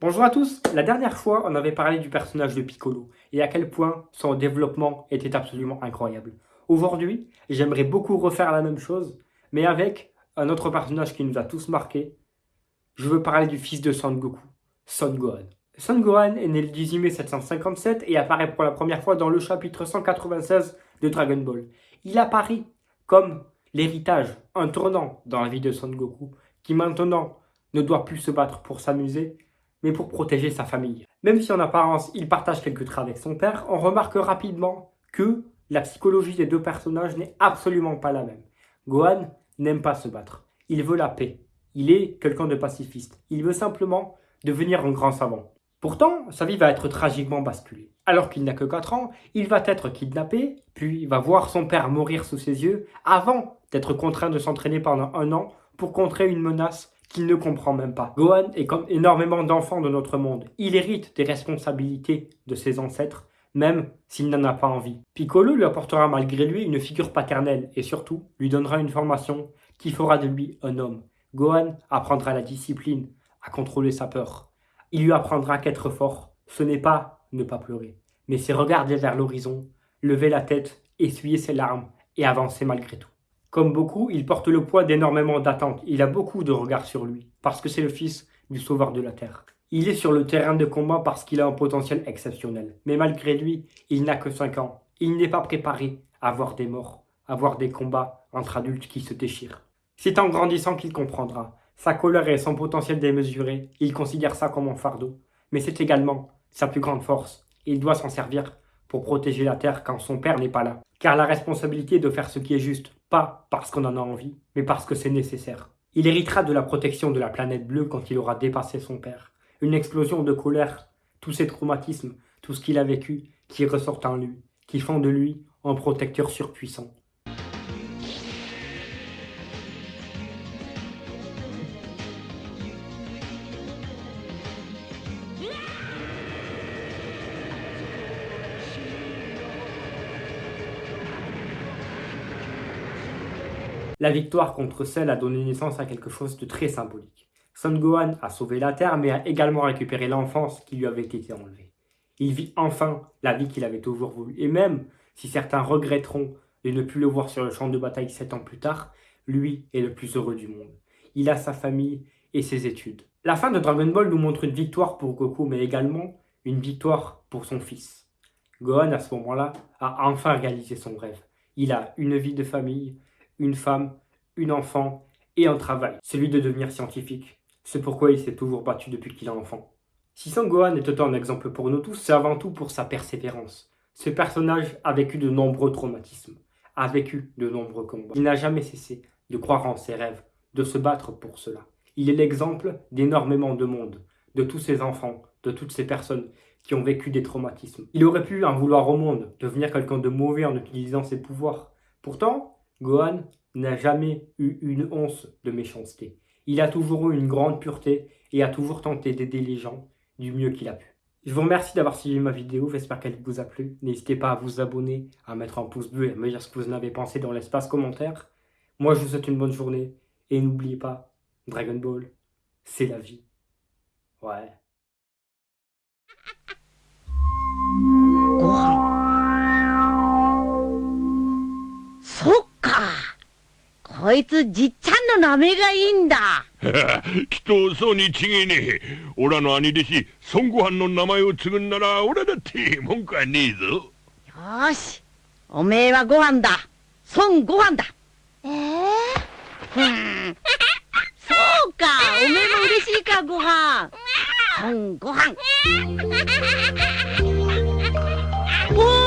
Bonjour à tous, la dernière fois on avait parlé du personnage de Piccolo et à quel point son développement était absolument incroyable. Aujourd'hui, j'aimerais beaucoup refaire la même chose, mais avec un autre personnage qui nous a tous marqués. Je veux parler du fils de Son Goku, Son Gohan. Son Gohan est né le 18 mai 757 et apparaît pour la première fois dans le chapitre 196 de Dragon Ball. Il apparaît comme l'héritage, un tournant dans la vie de Son Goku, qui maintenant ne doit plus se battre pour s'amuser, mais pour protéger sa famille. Même si en apparence il partage quelques traits avec son père, on remarque rapidement que la psychologie des deux personnages n'est absolument pas la même. Gohan n'aime pas se battre, il veut la paix, il est quelqu'un de pacifiste, il veut simplement devenir un grand savant. Pourtant, sa vie va être tragiquement basculée. Alors qu'il n'a que 4 ans, il va être kidnappé, puis il va voir son père mourir sous ses yeux, avant d'être contraint de s'entraîner pendant 1 an pour contrer une menace qu'il ne comprend même pas. Gohan est comme énormément d'enfants de notre monde. Il hérite des responsabilités de ses ancêtres, même s'il n'en a pas envie. Piccolo lui apportera malgré lui une figure paternelle et surtout lui donnera une formation qui fera de lui un homme. Gohan apprendra la discipline, à contrôler sa peur. Il lui apprendra qu'être fort, ce n'est pas ne pas pleurer, mais c'est regarder vers l'horizon, lever la tête, essuyer ses larmes et avancer malgré tout. Comme beaucoup, il porte le poids d'énormément d'attentes. Il a beaucoup de regards sur lui, parce que c'est le fils du sauveur de la Terre. Il est sur le terrain de combat parce qu'il a un potentiel exceptionnel. Mais malgré lui, il n'a que 5 ans. Il n'est pas préparé à voir des morts, à voir des combats entre adultes qui se déchirent. C'est en grandissant qu'il comprendra. Sa colère et son potentiel démesuré, il considère ça comme un fardeau. Mais c'est également sa plus grande force. Il doit s'en servir pour protéger la Terre quand son père n'est pas là. Car la responsabilité est de faire ce qui est juste, pas parce qu'on en a envie, mais parce que c'est nécessaire. Il héritera de la protection de la planète bleue quand il aura dépassé son père. Une explosion de colère, tous ses traumatismes, tout ce qu'il a vécu, qui ressortent en lui, qui font de lui un protecteur surpuissant. La victoire contre Cell a donné naissance à quelque chose de très symbolique. Son Gohan a sauvé la Terre, mais a également récupéré l'enfance qui lui avait été enlevée. Il vit enfin la vie qu'il avait toujours voulu. Et même si certains regretteront de ne plus le voir sur le champ de bataille 7 ans plus tard, lui est le plus heureux du monde. Il a sa famille et ses études. La fin de Dragon Ball nous montre une victoire pour Goku, mais également une victoire pour son fils. Gohan, à ce moment-là, a enfin réalisé son rêve. Il a une vie de famille, une femme, une enfant et un travail, celui de devenir scientifique. C'est pourquoi il s'est toujours battu depuis qu'il est enfant. Si Son Gohan est autant un exemple pour nous tous, c'est avant tout pour sa persévérance. Ce personnage a vécu de nombreux traumatismes, a vécu de nombreux combats. Il n'a jamais cessé de croire en ses rêves, de se battre pour cela. Il est l'exemple d'énormément de monde, de tous ces enfants, de toutes ces personnes qui ont vécu des traumatismes. Il aurait pu en vouloir au monde, devenir quelqu'un de mauvais en utilisant ses pouvoirs. Pourtant, Gohan n'a jamais eu une once de méchanceté. Il a toujours eu une grande pureté et a toujours tenté d'aider les gens du mieux qu'il a pu. Je vous remercie d'avoir suivi ma vidéo, j'espère qu'elle vous a plu. N'hésitez pas à vous abonner, à mettre un pouce bleu et à me dire ce que vous en avez pensé dans l'espace commentaire. Moi je vous souhaite une bonne journée et n'oubliez pas, Dragon Ball, c'est la vie. Ouais. ご飯。そっか。こいつじっちゃんの名前がいいんだ。きっとそうに違えねえ。オラの兄弟子、孫悟飯の名前を継ぐんなら、オラだって文句はねえぞ。よーし。おめえはご飯だ。孫悟飯だ。そうか。おめえも嬉しいか、ご飯。孫悟飯。おー